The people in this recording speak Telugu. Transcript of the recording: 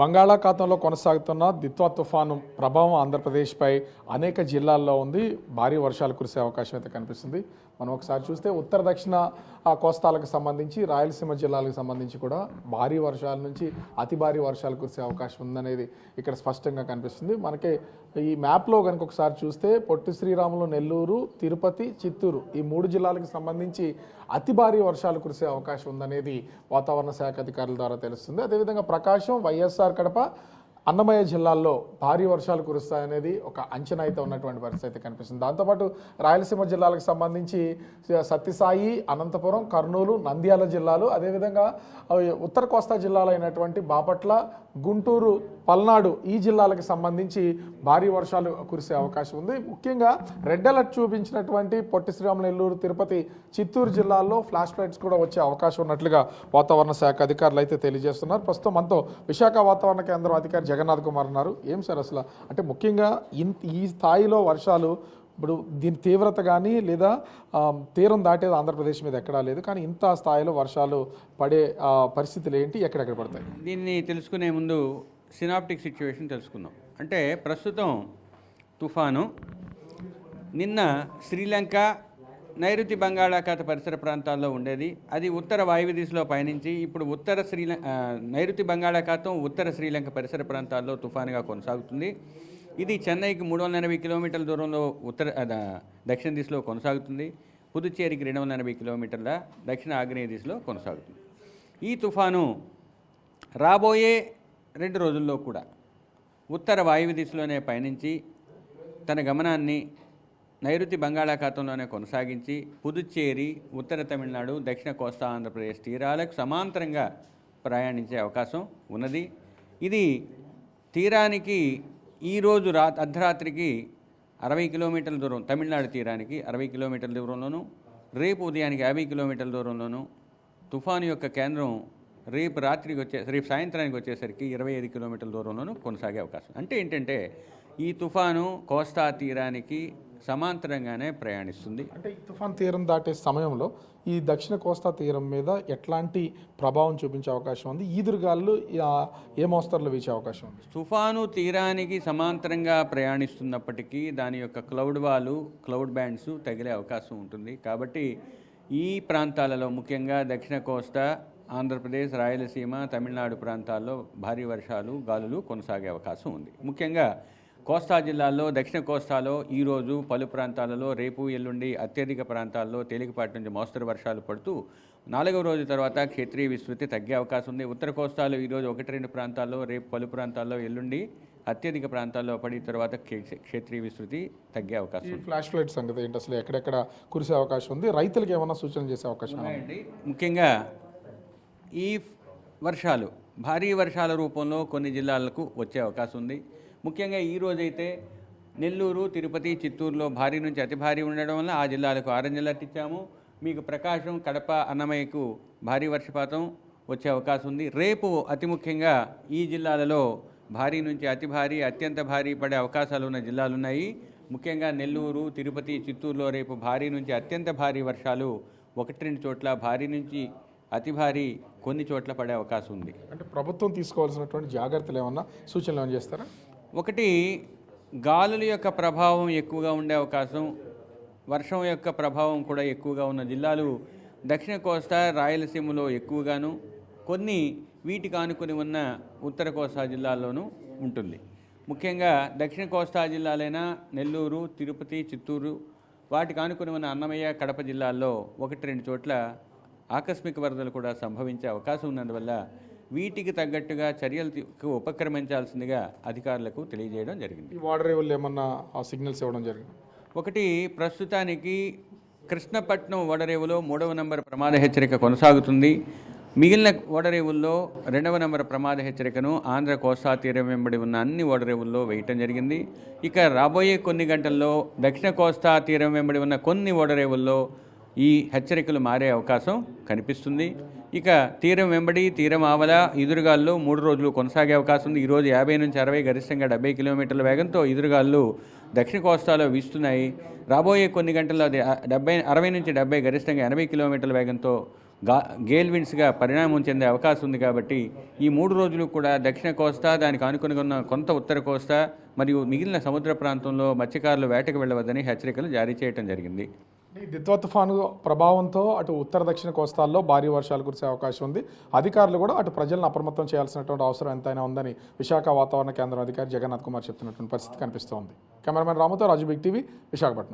బంగాళాఖాతంలో కొనసాగుతున్న దిత్వా తుఫాను ప్రభావం ఆంధ్రప్రదేశ్పై అనేక జిల్లాల్లో ఉంది. భారీ వర్షాలు కురిసే అవకాశం అయితే కనిపిస్తుంది. మనం ఒకసారి చూస్తే ఉత్తర దక్షిణ కోస్తాలకు సంబంధించి రాయలసీమ జిల్లాలకు సంబంధించి కూడా భారీ వర్షాల నుంచి అతి భారీ వర్షాలు కురిసే అవకాశం ఉందనేది ఇక్కడ స్పష్టంగా కనిపిస్తుంది. మనకి ఈ మ్యాప్లో కనుక ఒకసారి చూస్తే పొట్టి శ్రీరాములు, నెల్లూరు, తిరుపతి, చిత్తూరు ఈ 3 జిల్లాలకు సంబంధించి అతి భారీ వర్షాలు కురిసే అవకాశం ఉందనేది వాతావరణ శాఖ అధికారుల ద్వారా తెలుస్తుంది. అదేవిధంగా ప్రకాశం, వైఎస్ఆర్ కడప, అన్నమయ్య జిల్లాల్లో భారీ వర్షాలు కురుస్తాయనేది ఒక అంచనా అయితే ఉన్నటువంటి పరిస్థితి అయితే కనిపిస్తుంది. దాంతోపాటు రాయలసీమ జిల్లాలకు సంబంధించి సత్యసాయి, అనంతపురం, కర్నూలు, నంద్యాల జిల్లాలు, అదేవిధంగా ఉత్తర కోస్తా జిల్లాలు అయినటువంటి బాపట్ల, గుంటూరు, పల్నాడు ఈ జిల్లాలకు సంబంధించి భారీ వర్షాలు కురిసే అవకాశం ఉంది. ముఖ్యంగా రెడ్ అలర్ట్ చూపించినటువంటి పొట్టి శ్రీరాములు, నెల్లూరు, తిరుపతి, చిత్తూరు జిల్లాల్లో ఫ్లాష్ ఫ్లడ్స్ కూడా వచ్చే అవకాశం ఉన్నట్లుగా వాతావరణ శాఖ అధికారులు అయితే తెలియజేస్తున్నారు. ప్రస్తుతం మనతో విశాఖ వాతావరణ కేంద్రం అధికారి జగన్నాథ్ కుమార్ ఉన్నారు. ఏం సార్ అసలు అంటే ముఖ్యంగా ఈ స్థాయిలో వర్షాలు ఇప్పుడు దీని తీవ్రత కానీ లేదా తీరం దాటేది ఆంధ్రప్రదేశ్ మీద ఎక్కడా లేదు, కానీ ఇంత స్థాయిలో వర్షాలు పడే పరిస్థితులు ఏంటి, ఎక్కడెక్కడ పడతాయి? దీన్ని తెలుసుకునే ముందు సినాప్టిక్ సిచ్యువేషన్ తెలుసుకుందాం. అంటే ప్రస్తుతం తుఫాను నిన్న శ్రీలంక, నైరుతి బంగాళాఖాత పరిసర ప్రాంతాల్లో ఉండేది. అది ఉత్తర వాయువ్య దిశలో పయనించి ఇప్పుడు నైరుతి బంగాళాఖాతం ఉత్తర శ్రీలంక పరిసర ప్రాంతాల్లో తుఫానుగా కొనసాగుతుంది. ఇది చెన్నైకి 380 కిలోమీటర్ల దూరంలో దక్షిణ దిశలో కొనసాగుతుంది. పుదుచ్చేరికి 280 కిలోమీటర్ల దక్షిణ ఆగ్నేయ దిశలో కొనసాగుతుంది. ఈ తుఫాను రాబోయే 2 రోజుల్లో కూడా ఉత్తర వాయువ్య దిశలోనే పయనించి తన గమనాన్ని నైరుతి బంగాళాఖాతంలోనే కొనసాగించి పుదుచ్చేరి, ఉత్తర తమిళనాడు, దక్షిణ కోస్తా ఆంధ్రప్రదేశ్ తీరాలకు సమాంతరంగా ప్రయాణించే అవకాశం ఉన్నది. ఇది తీరానికి ఈరోజు అర్ధరాత్రికి 60 కిలోమీటర్ల దూరం, తమిళనాడు తీరానికి 60 కిలోమీటర్ల దూరంలోనూ, రేపు ఉదయానికి 50 కిలోమీటర్ల దూరంలోనూ, తుఫాను యొక్క కేంద్రం రేపు సాయంత్రానికి వచ్చేసరికి 25 కిలోమీటర్ల దూరంలోనూ కొనసాగే అవకాశం. అంటే ఏంటంటే ఈ తుఫాను కోస్తా తీరానికి సమాంతరంగానే ప్రయాణిస్తుంది. అంటే ఈ తుఫాన్ తీరం దాటే సమయంలో ఈ దక్షిణ కోస్తా తీరం మీద ఎట్లాంటి ప్రభావం చూపించే అవకాశం ఉంది? ఈదురుగాలు ఏ మోస్తరులో వీచే అవకాశం ఉంది? తుఫాను తీరానికి సమాంతరంగా ప్రయాణిస్తున్నప్పటికీ దాని యొక్క క్లౌడ్ బ్యాండ్స్ తగిలే అవకాశం ఉంటుంది. కాబట్టి ఈ ప్రాంతాలలో ముఖ్యంగా దక్షిణ కోస్తా, ఆంధ్రప్రదేశ్, రాయలసీమ, తమిళనాడు ప్రాంతాల్లో భారీ వర్షాలు, గాలులు కొనసాగే అవకాశం ఉంది. ముఖ్యంగా కోస్తా జిల్లాల్లో, దక్షిణ కోస్తాలో ఈరోజు పలు ప్రాంతాలలో, రేపు ఎల్లుండి అత్యధిక ప్రాంతాల్లో తేలికపాటి నుంచి మోస్తరు వర్షాలు పడుతూ 4వ రోజు తర్వాత క్షేత్రీయ విస్తృతి తగ్గే అవకాశం ఉంది. ఉత్తర కోస్తాలో ఈరోజు 1-2 ప్రాంతాల్లో, రేపు పలు ప్రాంతాల్లో, ఎల్లుండి అత్యధిక ప్రాంతాల్లో పడి తర్వాత క్షేత్రీయ విస్తృతి తగ్గే అవకాశం ఉంది. ఫ్లాష్ ఫ్లడ్ సంగతి ఏంటి, అసలు ఎక్కడెక్కడ కురిసే అవకాశం ఉంది? రైతులకు ఏమైనా సూచన చేసే అవకాశం ఉన్నాయండి? ముఖ్యంగా ఈ వర్షాలు భారీ వర్షాల రూపంలో కొన్ని జిల్లాలకు వచ్చే అవకాశం ఉంది. ముఖ్యంగా ఈరోజైతే నెల్లూరు, తిరుపతి, చిత్తూరులో భారీ నుంచి అతి భారీ ఉండడం వల్ల ఆ జిల్లాలకు ఆరెంజ్ అలర్ట్ ఇచ్చాము. మీకు ప్రకాశం, కడప, అన్నమయ్యకు భారీ వర్షపాతం వచ్చే అవకాశం ఉంది. రేపు అతి ముఖ్యంగా ఈ జిల్లాలలో భారీ నుంచి అతి భారీ, అత్యంత భారీ పడే అవకాశాలు ఉన్న జిల్లాలు ఉన్నాయి. ముఖ్యంగా నెల్లూరు, తిరుపతి, చిత్తూరులో రేపు భారీ నుంచి అత్యంత భారీ వర్షాలు 1-2 చోట్ల, భారీ నుంచి అతి భారీ కొన్ని చోట్ల పడే అవకాశం ఉంది. అంటే ప్రభుత్వం తీసుకోవాల్సినటువంటి జాగ్రత్తలు ఏమన్నా సూచనలు ఏమైనా చేస్తారా? ఒకటి, గాలుల యొక్క ప్రభావం ఎక్కువగా ఉండే అవకాశం, వర్షం యొక్క ప్రభావం కూడా ఎక్కువగా ఉన్న జిల్లాలు దక్షిణ కోస్తా, రాయలసీమలో ఎక్కువగాను, కొన్ని వీటికి ఆనుకొని ఉన్న ఉత్తర కోస్తా జిల్లాల్లోనూ ఉంటుంది. ముఖ్యంగా దక్షిణ కోస్తా జిల్లాలైన నెల్లూరు, తిరుపతి, చిత్తూరు, వాటికి ఆనుకొని ఉన్న అన్నమయ్య, కడప జిల్లాల్లో 1-2 చోట్ల ఆకస్మిక వరదలు కూడా సంభవించే అవకాశం ఉన్నందువల్ల వీటికి తగ్గట్టుగా చర్యలకు ఉపక్రమించాల్సిందిగా అధికారులకు తెలియజేయడం జరిగింది. ఈ వాటర్ రేవులు ఏమన్నా సిగ్నల్స్ ఇవ్వడం జరిగింది? ఒకటి, ప్రస్తుతానికి కృష్ణపట్నం ఓడరేవులో 3వ నంబర్ ప్రమాద హెచ్చరిక కొనసాగుతుంది. మిగిలిన ఓడరేవుల్లో 2వ నంబర్ ప్రమాద హెచ్చరికను ఆంధ్ర కోస్తా తీరం వెంబడి ఉన్న అన్ని ఓడరేవుల్లో వేయటం జరిగింది. ఇక రాబోయే కొన్ని గంటల్లో దక్షిణ కోస్తా తీరం వెంబడి ఉన్న కొన్ని ఓడరేవుల్లో ఈ హెచ్చరికలు మారే అవకాశం కనిపిస్తుంది. ఇక తీరం వెంబడి, తీరం ఆవల, ఎదురుగాల్లో 3 రోజులు కొనసాగే అవకాశం ఉంది. ఈరోజు 50 నుంచి 60, గరిష్టంగా 70 కిలోమీటర్ల వేగంతో ఎదురుగాళ్ళు దక్షిణ కోస్తాలో వీస్తున్నాయి. రాబోయే కొన్ని గంటల్లో 60 నుంచి 70, గరిష్టంగా 80 కిలోమీటర్ల వేగంతో గేల్ విండ్స్గా పరిణామం చెందే అవకాశం ఉంది. కాబట్టి ఈ 3 రోజులు కూడా దక్షిణ కోస్తా, దానికి ఆనుకుని ఉన్న కొంత ఉత్తర కోస్తా మరియు మిగిలిన సముద్ర ప్రాంతంలో మత్స్యకారులు వేటకు వెళ్ళవద్దని హెచ్చరికలు జారీ చేయడం జరిగింది. ఈ దిత్వా తుఫాను ప్రభావంతో అటు ఉత్తర దక్షిణ కోస్తాల్లో భారీ వర్షాలు కురిసే అవకాశం ఉంది. అధికారులు కూడా అటు ప్రజలను అప్రమత్తం చేయాల్సినటువంటి అవసరం ఎంతైనా ఉందని విశాఖ వాతావరణ కేంద్రం అధికారి జగన్నాథ్ కుమార్ చెప్తున్నటువంటి పరిస్థితి కనిపిస్తోంది. కెమెరామెన్ రాముతో రాజు బిగ్ టీవీ, విశాఖపట్నం.